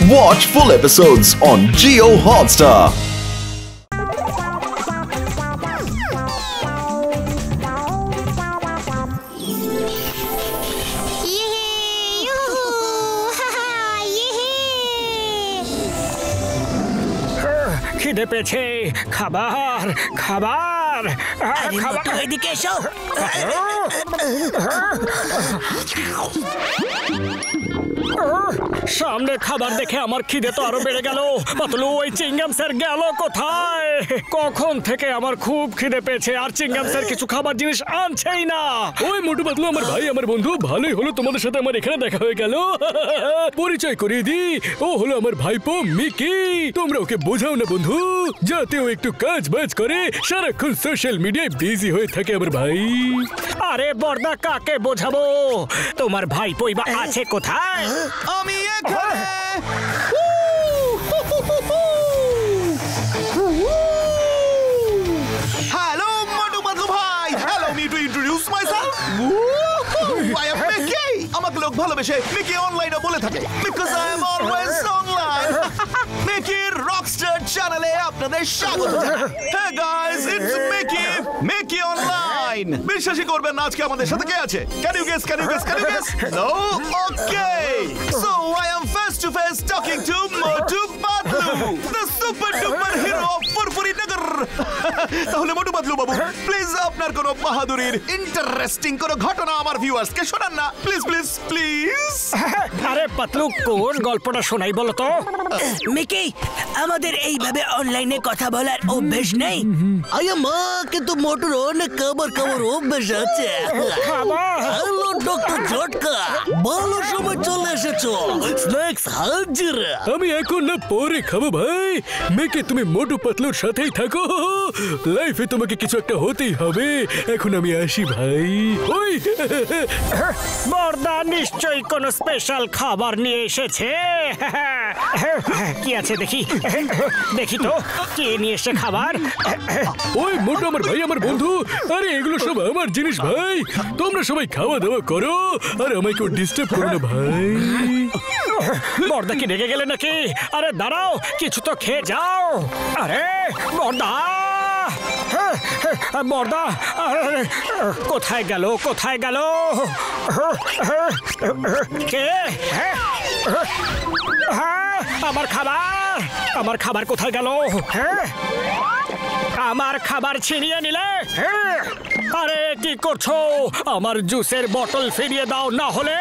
Watch full episodes on Jio Hotstar. খিদে পেয়েছে, খাবার খাবার খাবার। এদিকে এসো। সামনে খাবার দেখে আমার খিদে তো আরো বেড়ে গেল। পাতলু, ওই চিংগাম স্যার গেল কোথায়? কখন থেকে আমার খুব খিদে পেয়েছে আর চিংগাম স্যার কিছু খাবার জিনিস আনছেই না। ওই মোটু পাতলু আমার ভাই, আমার বন্ধু, ভালোই হলো তোমাদের সাথে আমার এখানে দেখা হয়ে গেল। পরিচয় করিয়ে দি, ও হলো আমার ভাইপো মিকি। তোমরা ওকে বোঝাও না বন্ধু, যাতে ও একটু কাজ বাজ করে, সারাক্ষণ সোশ্যাল মিডিয়ায় বিজি হয়ে থাকে আমার ভাই। আরে বর্দা, কাকে বোঝাবো? তোমার ভাইপোই বা আছে কোথায়? আমি এখানে। হ্যালো মোটু পাতলু ভাই। Hello me to introduce myself. I am Mickey. আমাকে লোক ভালোবেসে মিকি অনলাইনে বলে থাকে, because I am always online. মিকির রকস্টার চ্যানেলে আপনাদের স্বাগত জানাই। Hey guys, it's Mickey, Mickey online. বিশ্বাসই করবেন না আজকে আমাদের সাথে কে আছে? Can you guess? No? Okay, so I am face to face talking to Motu Patlu, the super duper hero of Furfuri Nagar. তাহলে মোটু পাতলু বাবু, প্লিজ আপনার কোনো বাহাদুরির ইন্টারেস্টিং কোনো ঘটনা আমার ভিউয়ার্সকে শোনান না, প্লিজ প্লিজ প্লিজ। আরে পাতলু, কোন গল্পটা শোনাই বলো তো? মিকি, আমাদের এইভাবে অনলাইনে কথা বলার অভ্যেস নেই। মা, কিন্তু মোটুর অনেক খাবার খাবার অভ্যেস আছে। হ্যালো ডক্টর ঝটকা, ভালো সময় চলে এসেছো। স্ন্যাক্স হাজির। আমি এখন না পরে খাবো ভাই। মেকে তুমি মোটু পাতলুর সাথেই থাকো, লাইফে তোমাকে কিছু একটা হতেই হবে। এখন আমি আসি ভাই। ওই বর্দা নিশ্চয়ই কোনো স্পেশাল খাবার নিয়ে এসেছে। কি আছে দেখি, দেখি তো কে নিয়ে এসে খাবার। ওই মোটু আমার ভাই, আমার বন্ধু। আরে এগুলো সব আমার জিনিস ভাই, তোমরা সবাই খাওয়া দাওয়া করো আর আমাকে ডিস্টার্ব করো না ভাই। বর্দা কি রেগে গেলে নাকি? আরে দাঁড়াও, কিছু তো খেয়ে যাও। আরে বর্দা, বর্দা কোথায় গেল, কোথায় গেল? কে? আমার খাবার, আমার খাবার কোথায় গেল? আমার খাবার ছিনিয়ে নিলে? আরে কি করছো? আমার জুসের বোতল ফিরিয়ে দাও, না হলে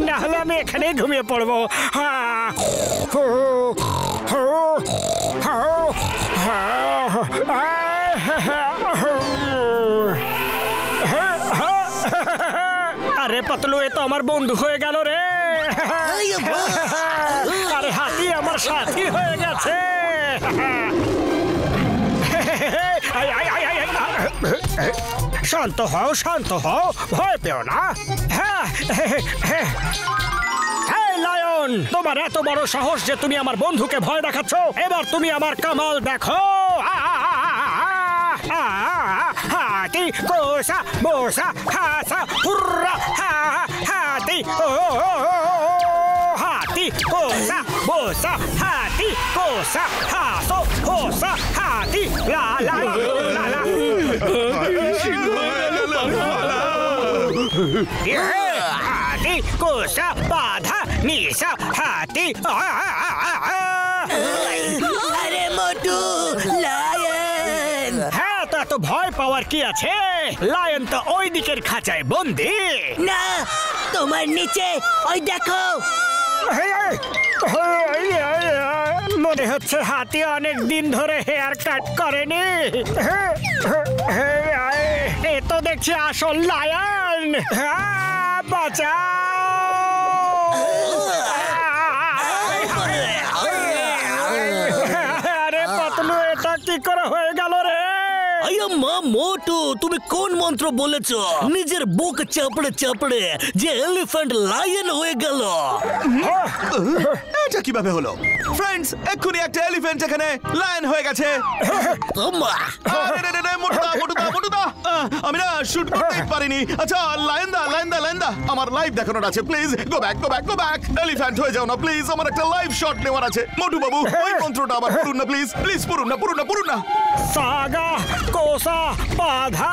না হলে আমি এখানেই ঘুমিয়ে পড়বো। আরে পাতলু, এ তো আমার বন্ধু হয়ে গেল রে। আরে হাতি আমার সাথী হয়ে গেছে। শান্ত হও, শান্ত হও, ভয় পেও না। লায়ন, তোমার এত বড় সাহস যে তুমি আমার বন্ধুকে ভয় দেখাচ্ছ? এবার তুমি আমার কামাল দেখো। হাতি কোসা বোসা হাসা হুররা, হাতি হাতি কোসা বোসা, হাতি কোসা হাসো হোসা, হাতি লা লা লা লা। হাতি কোসা বাধা নিশা, হাতি। আরে মোটু, লায়ন। হ্যাঁ, তা তো ভয় পাওয়ার কি আছে? লায়ন তো ওই দিকের খাঁচায় বন্দি। না, তোমার নিচে ওই দেখো। মনে হচ্ছে হাতি অনেক দিন ধরে হেয়ার কাট করেনি। এ তো দেখছি আসল লায়ন। বাঁচাও। আরে পাতলু, এটা কি করে হয়ে গেল রে? আয়া মা মোটু, তুমি কোন মন্ত্র বলেছো? নিজের বুক চাপড়ে চাপড়ে যে এলিফ্যান্ট লায়ন হয়ে গেল। এটা কিভাবে হলো? ফ্রেন্ডস, এক্ষুনি একটা এলিফ্যান্ট এখানে লায়ন হয়ে গেছে। ওমা, আরে রে রে রে, মোটুদা, আমি না শুট করতেই পারিনি। আচ্ছা, লায়নদা, আমার লাইভ দেখানোর আছে, প্লিজ গো ব্যাক। এলিফ্যান্ট হয়ে যাও না প্লিজ, আমার একটা লাইভ শট নেওয়ার আছে। মোটু বাবু, ওই মন্ত্রটা আবার পড়ুন না প্লিজ, পড়ুন না। সাগা কোসা বাধা।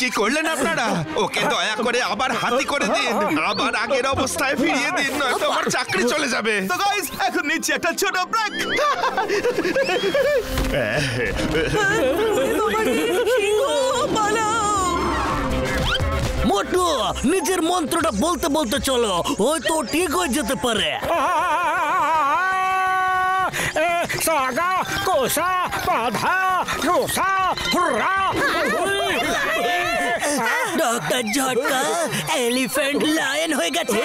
কি করলেন আপনারা? ওকে দয়া করে আবার হাতি করে দিন, আবার আগের অবস্থায় ফিরিয়ে দিন, নয়তো আমার চাকরি চলে যাবে। তো গাইস, এখন নিচ্ছি একটা ছোট ব্রেক। মোটু, নিজের মন্ত্রটা বলতে বলতে চলো, হয়তো ঠিক হয়ে যেতে পারে। সাগা কোসা বাধা রোসা হুররা। ডক্টর ঝটকা এলিফ্যান্ট লায়ন হয়ে গেছে।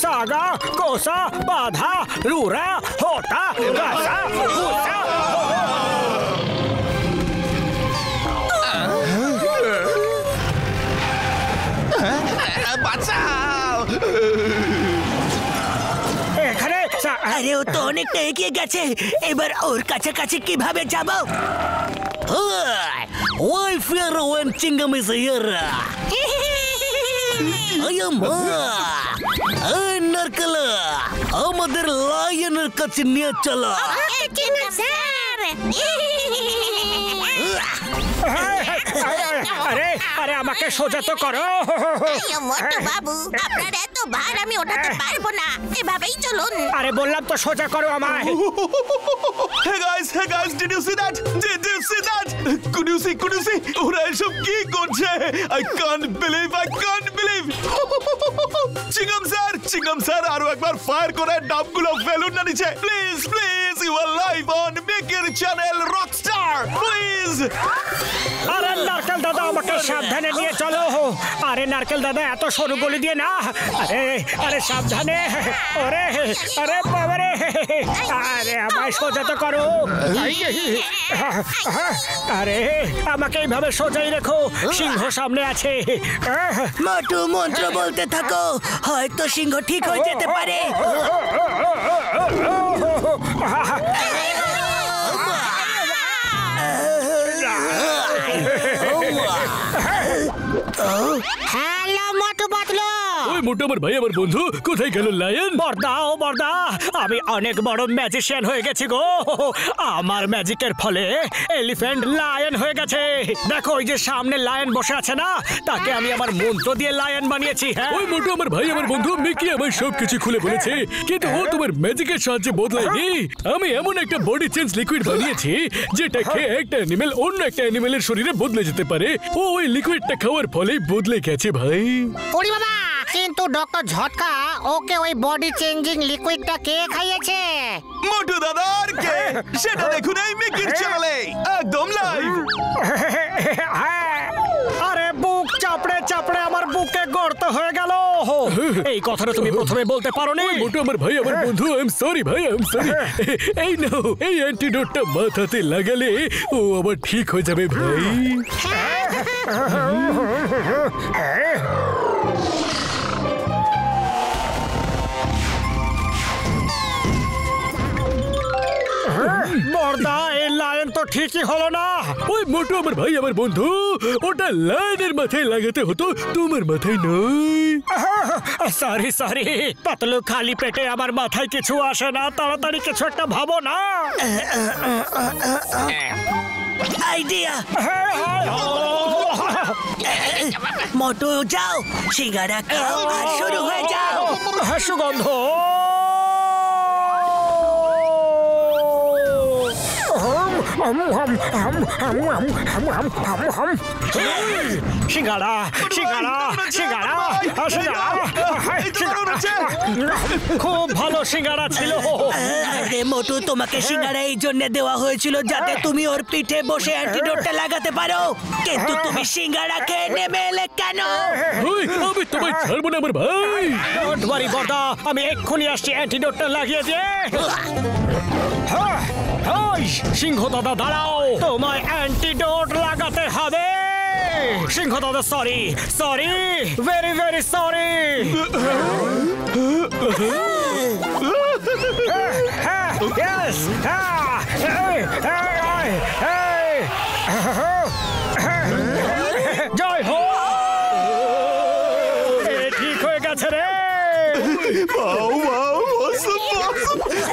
সাগা কোসা বাধা রুরা হোটা গাসা হুসা। বাঁচাও! এখানে আরে, ও তো অনেকটা এগিয়ে গেছে, এবার ওর কাছাকাছি কিভাবে যাব? Why fear when Chingam is here? নারকেলা, আমাদের লায়নের কাছে নিয়ে চলো। আরে আরে, আমাকে সোজা তো করো। মোটু বাবু, আপনার এত ভার আমি ওঠাতে পারবো না, এভাবেই চলুন। আরে বললাম তো সোজা করো আমায়। Hey guys, did you see that? Could you see? ওরা এসব কি করছে? I can't believe. চিংগাম স্যার, আরো একবার ফায়ার করে ডাবগুলো ফেলুন না নিচে। Please, you are live on Mickeyর চ্যানেল রকস্টার, প্লিজ। আরে নারকেল দাদা, আমাকে সাবধানে নিয়ে চলো। আরে নারকেল দাদা, এত সরু গলি দিয়ে না। আরে সাবধানে। আরে বাবারে, আরে আমায় সোজা তো করো। আরে আমাকে এইভাবে সোজাই রেখো, সিংহ সামনে আছে। মোটু, মন্ত্র বলতে থাকো, হয়তো সিংহ ঠিক হয়ে যেতে পারে। হ্যালো মোটু পাতলু। ওই মোটু আমার ভাই, আমার বন্ধু, কোথায় গেল লায়ন? বর্দা, আমি অনেক বড় ম্যাজিশিয়ান হয়ে গেছি গো। আমার ম্যাজিকের ফলে এলিফ্যান্ট লায়ন হয়ে গেছে। দেখো, ওই যে সামনে লায়ন বসে আছে না, তাকে আমি আমার মন্ত্র দিয়ে লায়ন বানিয়েছি। হ্যাঁ, ওই মোটু আমার ভাই, আমার বন্ধু মিকি আমার সবকিছু খুলে বলেছে, কিন্তু ও তোমার ম্যাজিকের সাহায্যে বদলায়নি। আমি এমন একটা বডি চেঞ্জ লিকুইড বানিয়েছি যেটা খেয়ে একটা অ্যানিমেল অন্য একটা অ্যানিমেলের শরীরে বদলে যেতে পারে। ও ওই লিকুইডটা খাওয়ার ফলেই বদলে গেছে ভাই। ওরে বাবা, কিন্তু ডক্টর ঝটকা ওকে ওই বডি চেঞ্জিং লিকুইডটা কে খাইয়েছে? মোটু দাদা, আর কে? সেটা দেখুন এই মিকির চ্যানেলে, একদম লাইভ। আরে বুক চাপড়ে চাপড়ে আমার বুকে গর্ত হয়ে গেল। এই কথাটা তুমি প্রথমে বলতে পারোনি। মোটু আমার ভাই, আমার বন্ধু, আই এম সরি ভাই, আই এম সরি। এই নাও, এই অ্যান্টিডোটটা মাথাতে লাগালে ও আবার ঠিক হয়ে যাবে ভাই। বর্দা, এই লায়ন তো ঠিকই হলো না। ওই মোটু আমার ভাই, আমার বন্ধু, ওটা লায়নের মাথায় লাগাতে হতো, তোমার মাথায় নয়। সরি পাতলু, খালি পেটে আমার মাথায় কিছু আসে না, তাড়াতাড়ি কিছু একটা ভাবো না। আইডিয়া। মোটু, যাও, সিঙ্গারা খাও আর শুরু হয়ে যাও। সুগন্ধ। সিঙ্গারা সিঙ্গারা সিঙ্গারা খুব ভালো সিঙ্গারা ছিল। আরে মোটু, তোমাকে সিঙ্গারা এই জন্য দেওয়া হয়েছিল যাতে তুমি ওর পিঠে বসে অ্যান্টিডোটটা লাগাতে পারো, কিন্তু তুমি সিঙ্গারা খেয়ে নেমে এলে কেন? আমি তোমায় ছাড়বো না আমার ভাই। ডোন্ট ওয়ারি বর্দা, আমি এক্ষুনি আসছি অ্যান্টিডোটটা লাগিয়ে দিয়ে। সিংহ দাদা দাঁড়াও, তোমায় অ্যান্টিডোট লাগাতে হবে। সিংহ দাদা sorry sorry, very very sorry. জয় হো, ঠিক হয়ে গেছে রে।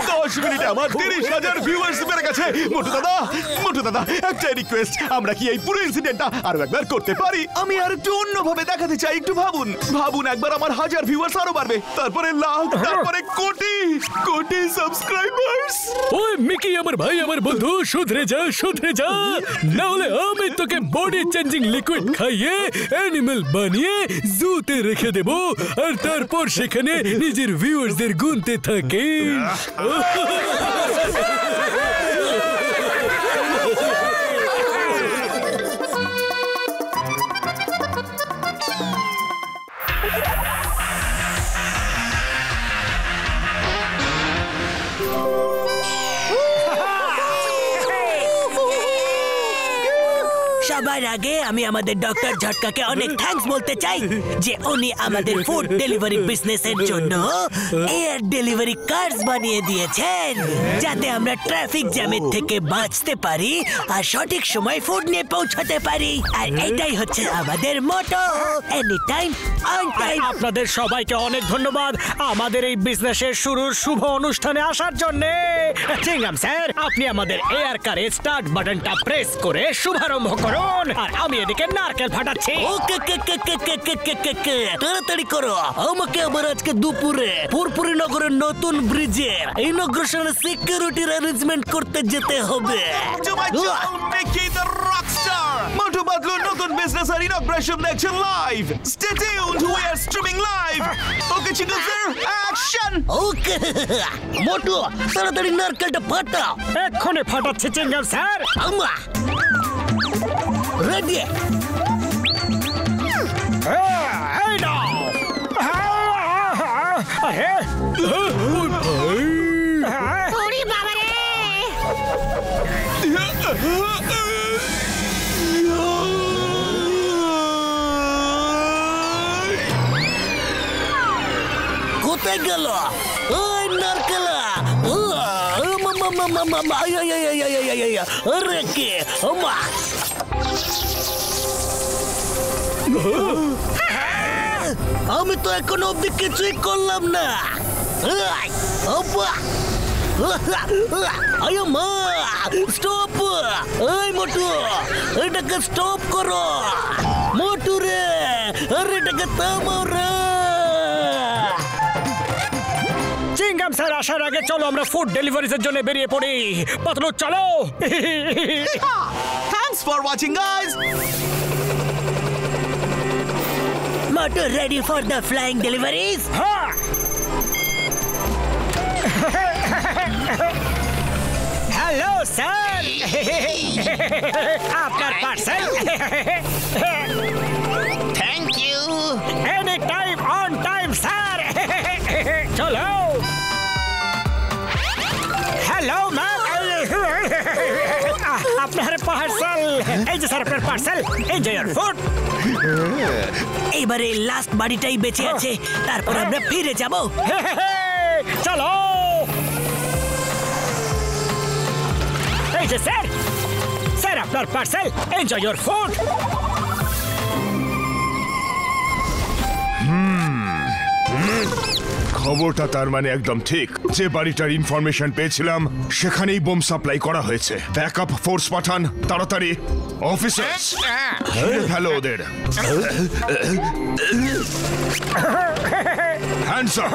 10 মিনিটে আমার 30,000 ভিউয়ার্স বেড়ে গেছে। মোটু দাদা একটা রিকোয়েস্ট, আমরা কি এই পুরো ইনসিডেন্টটা আরো একবার করতে পারি? আমি আর একটু অন্যভাবে দেখাতে চাই। একটু ভাবুন একবার, আমার 1000 ভিউয়ার্স আরো বাড়বে, তারপরে লাখ, তারপরে কোটি কোটি সাবস্ক্রাইবার্স। ওই মিকি আমার ভাই, আমার বন্ধু, শুধরে যা, না হলে আমি তোকে বডি চেঞ্জিং লিকুইড খাইয়ে অ্যানিমাল বানিয়ে জুতে রেখে দেব, আর তারপর সেখানে নিজের ভিউয়ার্সদের গুনতে থাকে। সবার আগে আমি আমাদের ডক্টর ঝটকাকে অনেক থ্যাঙ্কস বলতে চাই যে উনি আমাদের ফুড ডেলিভারি বিজনেসের জন্য এয়ার ডেলিভারি কার্স বানিয়ে দিয়েছেন, যাতে আমরা ট্রাফিক জ্যামের থেকে বাঁচতে পারি আর সঠিক সময় ফুড নিয়ে পৌঁছাতে পারি। আর এটাই হচ্ছে আমাদের মোটো, এনি টাইম অন টাইম। আপনাদের সবাইকে অনেক ধন্যবাদ আমাদের এই বিজনেসের শুরুর শুভ অনুষ্ঠানে আসার জন্য। চিংগাম স্যার, আপনি আমাদের এয়ার কারে স্টার্ট বাটনটা প্রেস করে শুভারম্ভ করুন, আর আমি এদিকে নারকেল ফাটাচ্ছি। ওকে তাড়াতাড়ি করো, আমাকে আবার আজকে দুপুরে পুরপুরি নগরের নতুন ব্রিজের ইনগ্রেশন সিকিউরিটির অ্যারেঞ্জমেন্ট করতে যেতে হবে। মিকি দ্য রকস্টার, মোটু বাদলুর নতুন বিজনেস আর ইনগ্রেশন দেখছেন live. Stay tuned, we are streaming live. Okay chicken sir, action. Okay Motu, তাড়াতাড়ি নারকেলটা ফাটাও। এক্ষুনি ফাটাচ্ছি চিংগাম স্যার। আমা রেডি। এই নাও। আরে ওরে বাবা রে! কোথায় গেল ওই নারকেলা? আরে কে আমা, আমি তো এখন অব্দি কিছুই করলাম না। স্টপ! এই মোটু, এটাকে স্টপ করো। মোটু রে, আরে এটাকে থামাও রে। চিংগাম স্যার আসার আগে চলো আমরা ফুড ডেলিভারিজের জন্য বেরিয়ে পড়ি। পাতলু চলো। Thanks for watching guys. Moto ready for the flying deliveries? হ্যাঁ। হ্যালো স্যার, আপনার পার্সেল। Thank you. Any time on time sir. চলো। হ্যালো ম্যাম, আপনার পার্সেল। এই যে স্যার আপনার পার্সেল, এনজয় ইওর ফুড। এবারে লাস্ট বাড়িটাই বেঁচে আছে, তারপর আমরা ফিরে যাব। চলো। এই যে স্যার, স্যার আপনার পার্সেল, এনজয় ইওর ফুড। খবরটা তার মানে একদম ঠিক। যে বাড়িটার ইনফরমেশন পেয়েছিলাম সেখানেই বোম সাপ্লাই করা হয়েছে। ব্যাকআপ ফোর্স পাঠান তাড়াতাড়ি। অফিসার্স, হ্যালো ওদের। Hands up.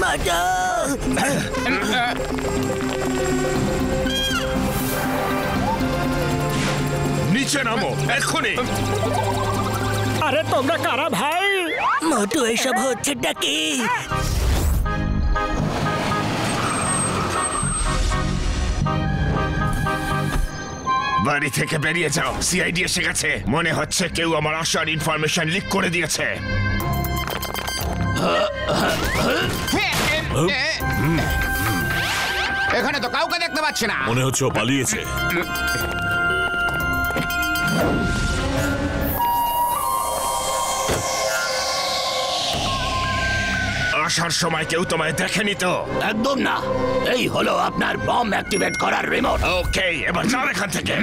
মোটো! নিচে নামো এক্ষুনি। আরে তোমরা কারা ভাই? মোটু এসব হচ্ছেটা কি? বাড়ি থেকে বেরিয়ে যাও, সিআইডি এসে গেছে। মনে হচ্ছে কেউ আমার আসার ইনফরমেশন লিক করে দিয়েছে। এখানে তো কাউকে দেখতে পাচ্ছি না। মনে হচ্ছে ও পালিয়েছে। আসার সময় কেউ তোমায় দেখেনি তো? একদম না। এই হলো আপনার বম অ্যাক্টিভেট করার রিমোট। ওকে, এবার যাও এখান থেকে।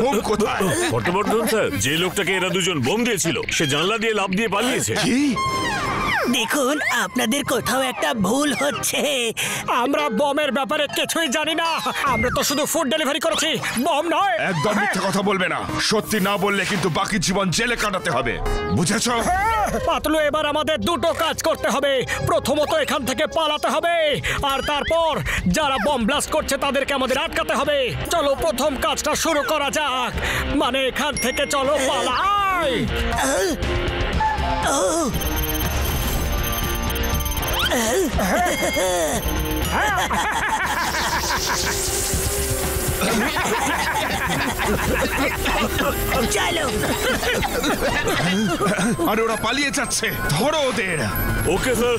বোম কোথায়? বর্তমান স্যার, যে লোকটাকে এরা দুজন বোম দিয়েছিল সে জানলা দিয়ে লাফ দিয়ে পালিয়েছে। কি? দেখুন, আপনাদের কোথাও একটা ভুল হচ্ছে। আমরা বমের ব্যাপারে কিছুই জানি না। আমরা তো শুধু ফুড ডেলিভারি করেছি, বম নয়। একদম মিথ্যে কথা বলবে না। সত্যি না বললে কিন্তু বাকি জীবন জেলে কাটাতে হবে, বুঝেছো? পাতলু, এবার আমাদের দুটো কাজ করতে হবে। প্রথমত এখান থেকে পালাতে হবে, আর তারপর যারা বম ব্লাস্ট করছে তাদেরকে আমাদের আটকাতে হবে। চলো প্রথম কাজটা শুরু করা যাক। মানে এখান থেকে চলো পালাই। চলো। আর ওরা পালিয়ে যাচ্ছে, ধরো ওদের। Okay sir.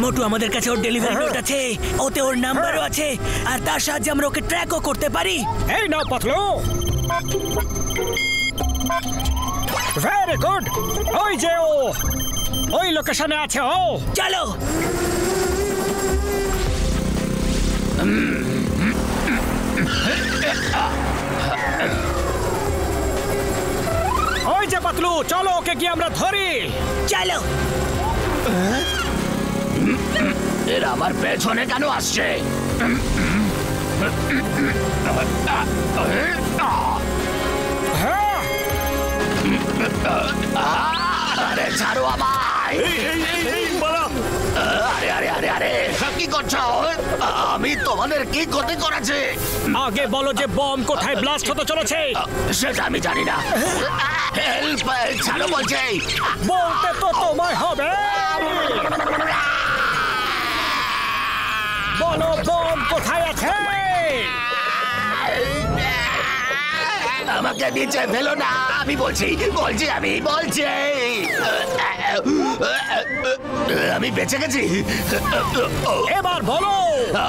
মোটু, আমাদের কাছে ওর ডেলিভারি নোট আছে, ওতে ওর নাম্বারও আছে, আর তার সাহায্যে আমরা ওকে ট্র্যাকও করতে পারি। এই নাও পাতলু। Very good. ওই যে ও ওই লোকেশনে আছে ও। চলো। ওই যে পাতলু, চলো ওকে গিয়ে আমরা ধরি। চলো। এরা আমার পেছনে কেন আসছে? হ্যাঁ, আরে ছাড়ো আমায়। আরে আরে আরে আরে, কি করছো? আমি তোমাদের কি ক্ষতি করেছি? আগে বলো যে বম কোথায় ব্লাস্ট হতে চলেছে। সেটা আমি জানি না। হেল্প, ছাড়ো বলছে। বলতে তো তোমায় হবে। বলো বম কোথায় আছে। আমাকে নিচে ফেলো না, আমি বলছি আমি বেঁচে গেছি। এবার বলো।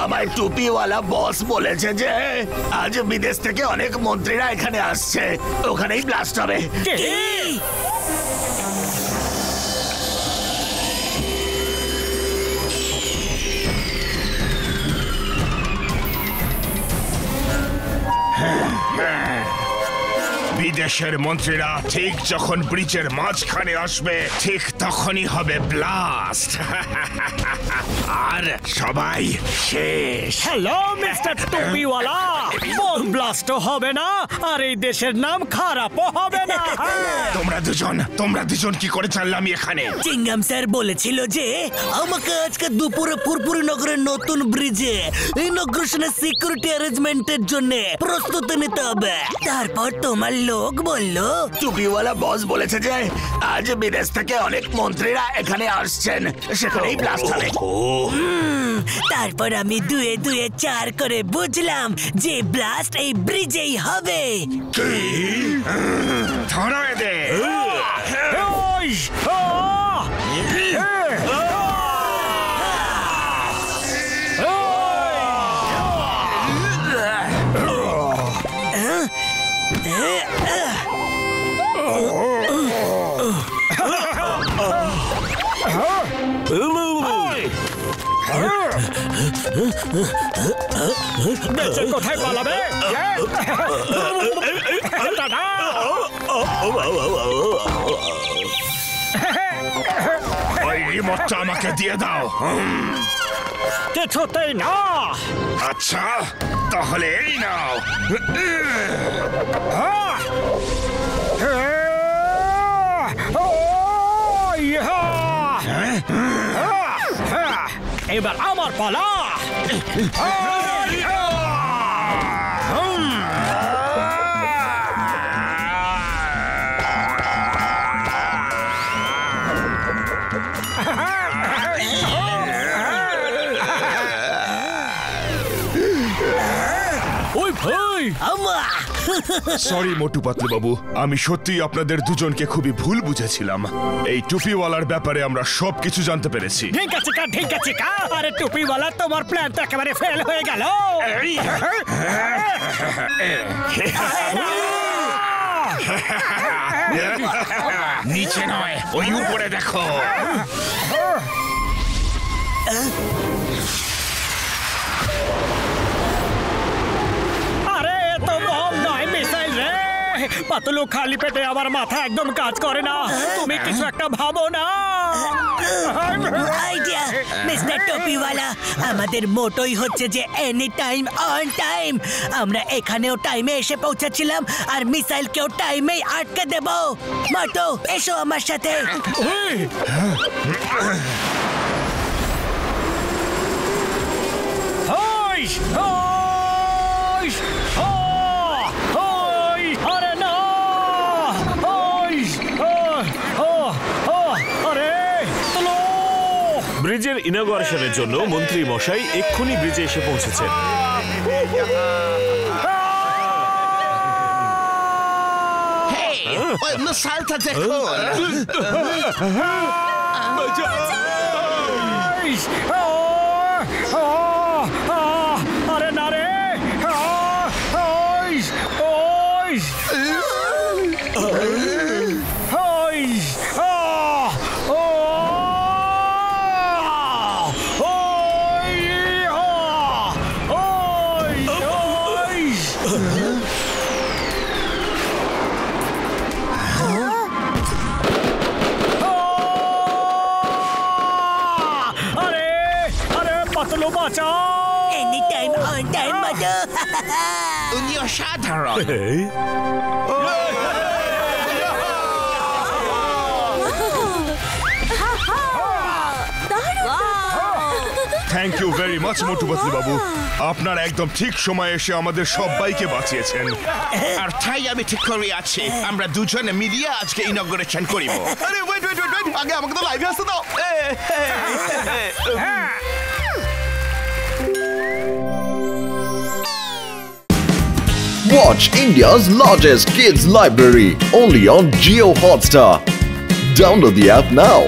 আমার টুপিওয়ালা বস বলেছে যে আজ বিদেশ থেকে অনেক মন্ত্রীরা এখানে আসছে, ওখানেই ব্লাস্ট হবে। বিদেশের মন্ত্রীরা ঠিক যখন ব্রিজের মাঝখানে আসবে ঠিক তখনই হবে ব্লাস্ট। আর সবাই শেষ। হ্যালো মিস্টার টুপিওয়ালা, বম ব্লাস্ট হবে না, আর এই দেশের নাম খারাপও হবে না। তোমরা দুজন কি করে জানলে আমি এখানে? চিংগাম স্যার বলেছিল যে আমাকে আজকে দুপুরে ফুরফুরি নগরের নতুন ব্রিজে ইনগ্রেশনের সিকিউরিটি অ্যারেঞ্জমেন্টের জন্য প্রস্তুতি নিতে হবে। তারপর তোমার লোক বলল টুপিওয়ালা বস বলেছে যে আজ বিদেশ থেকে অনেক মন্ত্রীরা এখানে আসছেন, সেখানেই ব্লাস্ট হবে। তারপর আমি দুয়ে দুয়ে চার করে বুঝলাম যে ব্লাস্ট এই ব্রিজেই হবে। ধরো এদের। বেঁচে কোথায় পালাবে? ওই রিমোটটা আমাকে দিয়ে দাও। কিছুতেই না। আচ্ছা, তাহলে এই নাও। এবার আমার পালা। ওই ভাই সরি মোটু পাতলু বাবু, আমি সত্যিই আপনাদের দুজনকে খুবই ভুল বুঝেছিলাম। এই টুপিওয়ালার ব্যাপারে আমরা সবকিছু জানতে পেরেছি। ঠিক আছে কা। আরে টুপিওয়ালা, তোমার প্ল্যান তো একেবারে ফেল হয়ে গেল। নিচে নয়, ওই উপরে দেখো। আরে তো বম নয়, মিসাইল রে। পাতলু, খালি পেটে আমার মাথা একদম কাজ করে না। তুমি কিছু একটা ভাবো না। আইডিয়া মিস্টার টপিওয়ালা, আমাদের মোটোই হচ্ছে যে এনি টাইম অন টাইম। আমরা এখানেও টাইমে এসে পৌঁছেছিলাম আর মিসাইলকেও টাইমেই আটকে দেব। মোটো, এসো আমার সাথে। আরে না, ব্রিজের ইনগরেশনের জন্য মন্ত্রী মশাই এক্ষুনি ব্রিজে এসে পৌঁছেছেন। ওই মিসাইলটা দেখো। আরে না রে। পাতলু, বাঁচাও। এনি টাইম অন টাইম মোটো। উনি অসাধারণ। Thank you very much Motu Patlu বাবু, আপনার একদম ঠিক সময় এসে আমাদের সবাইকে বাঁচিয়েছেন। আর তাই আমি ঠিক করে আছি, আমরা দুজনে মিলিয়ে আজকে ইনগরেশন করিব। আরে ওয়েট, আগে আমাকে তো লাইভে আসতে দাও। Watch India's largest kids library only on Jio Hotstar. Download the app now.